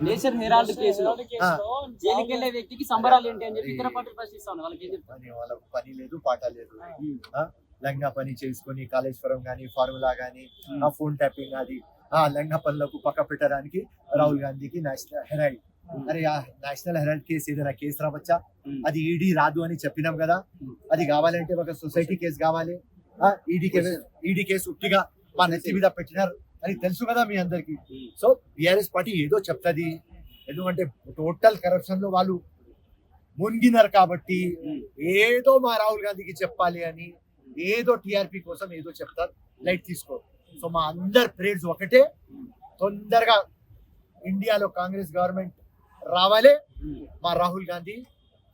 Nation Herald కేసులో జైలుకి వెళ్ళే వ్యక్తికి సంబరాలు ఏంటి అని చెప్పి ఇతర పార్టీలు ప్రశ్నిస్తాను. వాళ్ళకి ఏం చెప్తారు? వాళ్ళకు పని లేదు, పాట లేదు. లంగా పని చేసుకుని కాళేశ్వరం గానీ, ఫార్ములా గానీ, ఆ ఫోన్ ట్యాపింగ్ అది ఆ లంగా పనులకు పక్క పెట్టడానికి రాహుల్ గాంధీకి నేషనల్ హెరాల్డ్. అరే ఆ నేషనల్ హెరాల్డ్ కేసు ఏదైనా కేసు రావచ్చా? అది ఈడీ రాదు అని చెప్పినాం కదా. అది కావాలంటే ఒక సొసైటీ కేసు కావాలి. ఈడీ కేసు ఉట్టిగా మా నెత్తి మీద పెట్టినారు అని తెలుసు కదా మీ అందరికి. సో బిఆర్ఎస్ పార్టీ ఏదో చెప్తుంది, ఎందుకంటే టోటల్ కరప్షన్ లో వాళ్ళు మునిగినారు కాబట్టి ఏదో మా రాహుల్ గాంధీకి చెప్పాలి అని ఏదో టిఆర్పి కోసం ఏదో చెప్తారు. లైట్ తీసుకో. సో మా అందరి ప్రేయర్స్ ఒకటే, తొందరగా ఇండియాలో కాంగ్రెస్ గవర్నమెంట్ రావాలి, మా రాహుల్ గాంధీ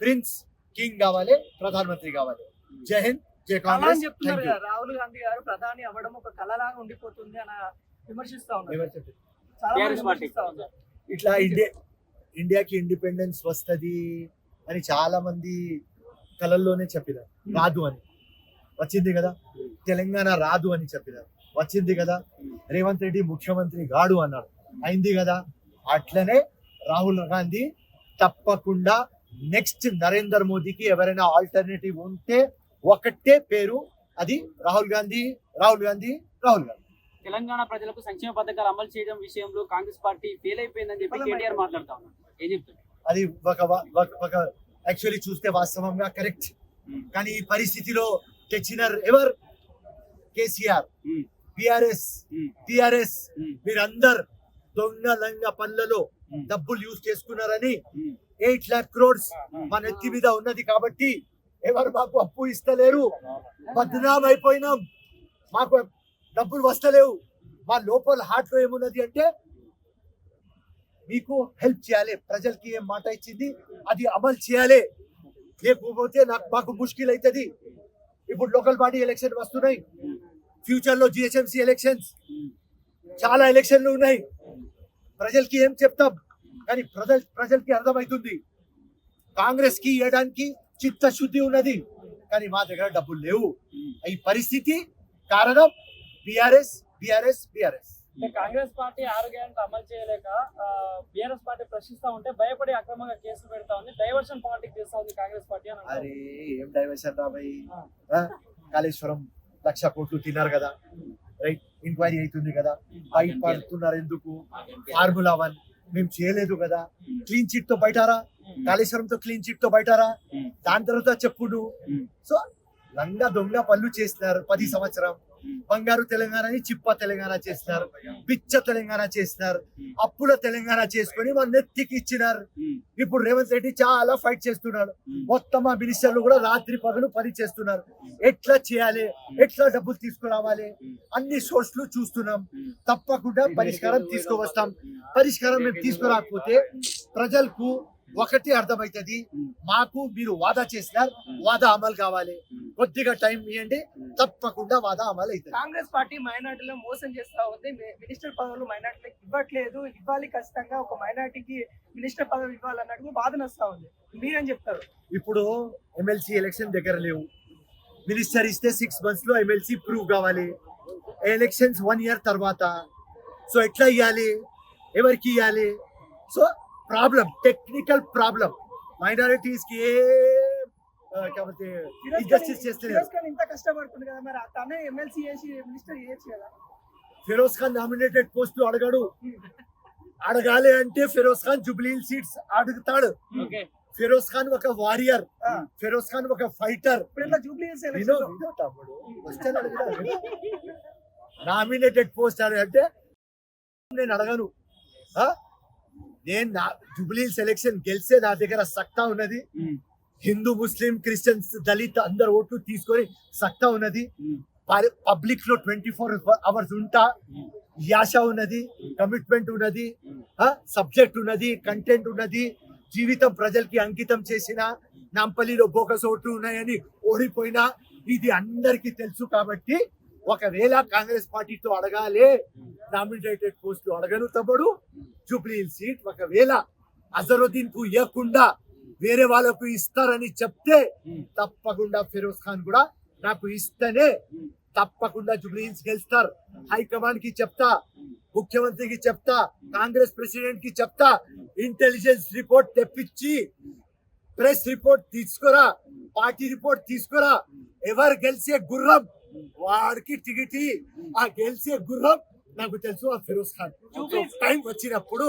ప్రిన్స్ కింగ్ కావాలి, ప్రధానమంత్రి కావాలి. జై హింద్, జై కాంగ్రెస్. రాహుల్ గాంధీ గారు ప్రధాని అవ్వడం ఒక కళలాగా ఉండిపోతుంది అని విమర్శిస్తా ఉన్నారు. ఇట్లా ఇండియాకి ఇండిపెండెన్స్ వస్తుంది అని చాలా మంది కళల్లోనే చెప్పినారు. రాదు అని వచ్చింది కదా. తెలంగాణ రాదు అని చెప్పినారు, వచ్చింది కదా. రేవంత్ రెడ్డి ముఖ్యమంత్రి గాడు అన్నాడు, అయింది కదా. అట్లనే రాహుల్ గాంధీ తప్పకుండా నెక్స్ట్ నరేంద్ర మోదీకి ఎవరైనా ఆల్టర్నేటివ్ ఉంటే ఒకటే పేరు, అది రాహుల్ గాంధీ, రాహుల్ గాంధీ, రాహుల్ గాంధీ. తెలంగాణ ప్రజలకు సంక్షేమ పథకాలు అమలు చేయడం విషయంలో కాంగ్రెస్ పార్టీ ఫెయిల్ అయిపోయిందని చెప్పి కేటీఆర్ మాట్లాడుతా ఉన్నారు. ఏం చెప్తారు? అది ఒక యాక్చువల్లీ చూస్తే వాస్తవంగా కరెక్ట్. కానీ ఈ పరిస్థితిలో తెచ్చినారు ఎవరు? కేసీఆర్, టిఆర్ఎస్. మీరందరు దొంగ లంగ పనులలో డబ్బులు యూజ్ చేసుకున్నారని 8 lakh crores మన ఎత్తి మీద ఉన్నది కాబట్టి ఎవరు మాకు అప్పు ఇస్తలేరు, బద్నాం అయిపోయినాం, మాకు డబ్బులు వస్తలేవు. మా లోపల హార్ట్ లో ఏమున్నది అంటే మీకు హెల్ప్ చేయాలి, ప్రజలకి ఏం మాట ఇచ్చింది అది అమలు చేయాలి, లేకపోతే మాకు ముష్కిల్ అవుతుంది. ఇప్పుడు లోకల్ బాడీ ఎలక్షన్ వస్తున్నాయి, ఫ్యూచర్ లో జిహెచ్ఎంసీ ఎలక్షన్స్, చాలా ఎలక్షన్లు ఉన్నాయి. ప్రజలకి ఏం చెప్తాం? కానీ ప్రజలకి అర్థమవుతుంది కాంగ్రెస్ కి ఇవ్వడానికి చిత్తశుద్ధి ఉన్నది, కానీ మా దగ్గర డబ్బులు లేవు. ఈ పరిస్థితి కారణం బిఆర్ఎస్. కాంగ్రెస్ పార్టీ 6 గ్యారెంటీలు అమలు చేయలేక బిఆర్ఎస్ పార్టీ ప్రశ్నిస్తా ఉంటే భయపడి అక్రమంగా కేసులు పెడతా ఉంది, డైవర్షన్ పాలిటిక్స్ చేస్తా ఉంది కాంగ్రెస్ పార్టీ అని. అరే ఏం డైవర్షన్ రాబాయి, కాళేశ్వరం 1,00,000 కోట్లు తిన్నారు కదా, రైట్? ఎంక్వైరీ అవుతుంది కదా, బయట పడుతున్నారు ఎందుకు? ఫార్ములా 1 మేము చేయలేదు కదా, క్లీన్ చిట్ తో బయటారా, కాళేశ్వరంతో క్లీన్ చిట్ తో బయటారా, దాని తర్వాత చెప్పుడు. సో లంగా దొంగ పనులు చేస్తున్నారు 10 సంవత్సరం. బంగారు తెలంగాణని చిప్ప తెలంగాణ చేస్తున్నారు, పిచ్చ తెలంగాణ చేస్తున్నారు, అప్పుల తెలంగాణ చేసుకొని మన నెత్తికి ఇచ్చినారు. ఇప్పుడు రేవంత్ రెడ్డి చాలా ఫైట్ చేస్తున్నాడు, మొత్తం ఆ మినిస్టర్లు కూడా రాత్రి పగలు పని చేస్తున్నారు. ఎట్లా చేయాలి, ఎట్లా డబ్బులు తీసుకురావాలి, అన్ని సోర్స్లు చూస్తున్నాం. తప్పకుండా పరిష్కారం తీసుకువస్తాం. పరిష్కారం మేము తీసుకురాకపోతే ప్రజలకు ఒకటి అర్థమవుతుంది, మాకు మీరు వాదా చేసినారు, వాదా అమలు కావాలి, కొద్దిగా టైం ఇవ్వండి, తప్పకుండా వాదా అమలు అవుతుంది. కాంగ్రెస్ పార్టీ మైనార్టీలో మోసం చేస్తా ఉంది, మినిస్టర్ పదవులు మైనార్టీలకు ఇవ్వట్లేదు, ఇవ్వాలి ఖచ్చితంగా ఒక మైనార్టీకి మినిస్టర్ పదవి ఇవ్వాలన్నట్టు బాధ వస్తా ఉంది. మీరేం చెప్తారు? ఇప్పుడు ఎమ్మెల్సీ ఎలక్షన్ దగ్గర లేవు, మినిస్టర్ ఇస్తే 6 months లో ఎమ్మెల్సీ ప్రూవ్ కావాలి, ఎలక్షన్స్ 1 year తర్వాత. సో ఎట్లా ఇవ్వాలి, ఎవరికి ఇవ్వాలి? So problem, technical problem. Minorities కి ఇన్జస్టిస్ చేస్తున్నారు. ఇంత కష్టపడుతుంది కదా, మరి తనే ఎమ్మెల్సీ చేసి మినిస్టర్ చేయొచ్చు కదా. ఫిరోజ్ ఖాన్ నామినేటెడ్ పోస్టు అడగడు, అడగాలి అంటే ఫిరోజ్ ఖాన్ జూబ్లీ సీట్స్ అడుగుతాడు. ఫిరోజ్ ఖాన్ ఒక వారియర్, ఫిరోజ్ ఖాన్ ఒక ఫైటర్. నామినేటెడ్ పోస్ట్ అంటే నేను అడగను. నేను జూబ్లీ సెలెక్షన్ గెలిస్తే నా దగ్గర సత్తా ఉన్నది, హిందూ ముస్లిం క్రిస్టియన్స్ దళిత్ అందరు ఓట్లు తీసుకొని సత్తా ఉన్నది, పబ్లిక్ లో 24 hours ఉంటా, యాష ఉన్నది, కమిట్మెంట్ ఉన్నది, సబ్జెక్ట్ ఉన్నది, కంటెంట్ ఉన్నది, జీవితం ప్రజలకి అంకితం చేసిన, నాంపల్లిలో బోకస్ ఓట్లు ఉన్నాయని ఓడిపోయినా, ఇది అందరికీ తెలుసు. కాబట్టి ఒకవేళ కాంగ్రెస్ పార్టీతో అడగాలి నామినేటెడ్ పోస్టులు అడగను తమ్ముడు. జూబ్లీ సీట్ ఒకవేళ అజరుద్దీన్ కు ఇవ్వకుండా వేరే వాళ్ళకు ఇస్తారని చెప్తే తప్పకుండా ఫిరోజ్ ఖాన్ కూడా నాకు ఇస్తేనే తప్పకుండా జూబ్లీహిల్స్ గెలుస్తారు. హైకమాండ్ కి చెప్తా, ముఖ్యమంత్రికి చెప్తా, కాంగ్రెస్ ప్రెసిడెంట్ కి చెప్తా, ఇంటెలిజెన్స్ రిపోర్ట్ తెప్పించి ప్రెస్ రిపోర్ట్ తీసుకురా, పార్టీ రిపోర్ట్ తీసుకురా. ఎవరు గెలిచే గుర్రం వాడికి టికెట్. ఆ గెలిచే గుర్రం నాకు తెలుసు, ఆ ఫిరోజ్ ఖాన్. టైం వచ్చినప్పుడు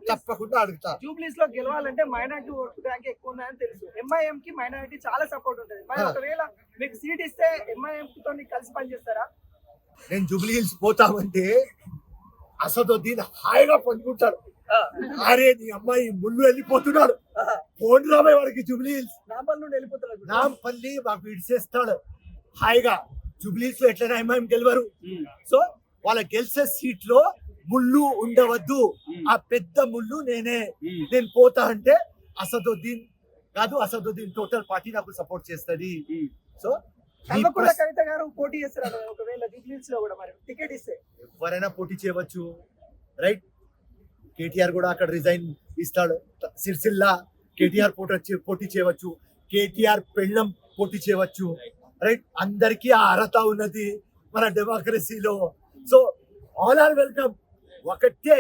తప్పకుండా అడుగుతా. జూబ్లీస్ లో గెలవాలంటే మైనారిటీ ఓటు బ్యాంక్ ఎక్కువ ఉందని తెలుసు. ఎంఐఎం కి మైనారిటీ చాలా సపోర్ట్ ఉంటుంది. మరి ఒకవేళ మీకు సీట్ ఇస్తే ఎంఐఎం తో కలిసి పనిచేస్తారా? నేను జూబ్లీహిల్స్ పోతామంటే అసదుద్దీన్ హాయిగా పండుకుంటాడు. అరే నీ అమ్మాయి ముళ్ళు వెళ్ళిపోతున్నాడు, ఫోన్ రాబోయే వాడికి జూబ్లీహిల్స్. నాంపల్లి నుండి వెళ్ళిపోతున్నారు. నాంపల్లి మాకు ఇడిచేస్తాడు హాయిగా. జూబ్లీహిల్స్ లో ఎట్లైనా ఎంఐఎం గెలవరు. సో వాళ్ళ గెలిచే సీట్ లో ముళ్ళు ఉండవద్దు. ఆ పెద్ద ముళ్ళు నేను పోతా అంటే అసదుద్దీన్ కాదు, అసదుద్దీన్ టోటల్ పార్టీ నాకు సపోర్ట్ చేస్తుంది. సో కల్వకుంట్ల కవిత గారు పోటీ చేస్తారు ఒకవేళ జూబ్లీహిల్స్ లో కూడా, మరి టికెట్ ఇస్తే ఎవరైనా పోటీ చేయవచ్చు, రైట్? కేటీఆర్ కూడా అక్కడ రిజైన్ ఇస్తాడు. సిరిసిల్ల కేటీఆర్ పోటీ చేయవచ్చు, కేటీఆర్ పెళ్ళం పోటీ చేయవచ్చు, రైట్? అందరికీ ఆ అర్హత ఉన్నది మన డెమోక్రసీలో. So all are welcome. ఒకటే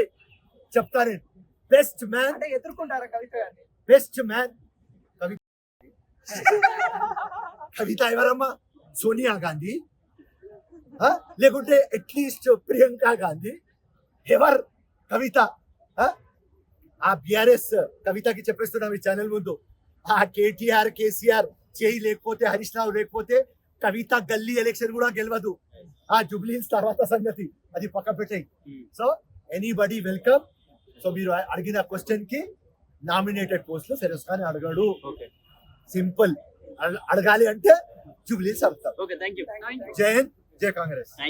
చెప్తా నేను, బెస్ట్ మ్యాన్ అంటే ఎదుర్కొంటారా కవిత గారిని? బెస్ట్ మ్యాన్ కవిత. కవిత ఎవరమ్మా? సోనియా గాంధీ లేకుంటే అట్లీస్ట్ ప్రియాంక గాంధీ? ఎవర్ కవిత? ఆ బిఆర్ఎస్ కవితకి చెప్పేస్తున్నాం ఈ ఛానల్ ముందు. ఆ కేటీఆర్ కేసీఆర్ చేయి లేకపోతే, హరీష్ రావు లేకపోతే కవిత గల్లీ ఎలక్షన్ కూడా గెలవదు. ఆ జూబ్లీహిల్స్ తర్వాత సంగతి, అది పక్క పెట్టాయి. So anybody welcome. సో మీరు అడిగిన క్వశ్చన్ కి నామినేటెడ్ పోస్టులు ఫిరోజ్ ఖాన్ అడగడు. సింపుల్. అడగాలి అంటే జూబ్లీహిల్స్ అడుగుతారు. Okay, thank you. జై హింద్, జై కాంగ్రెస్.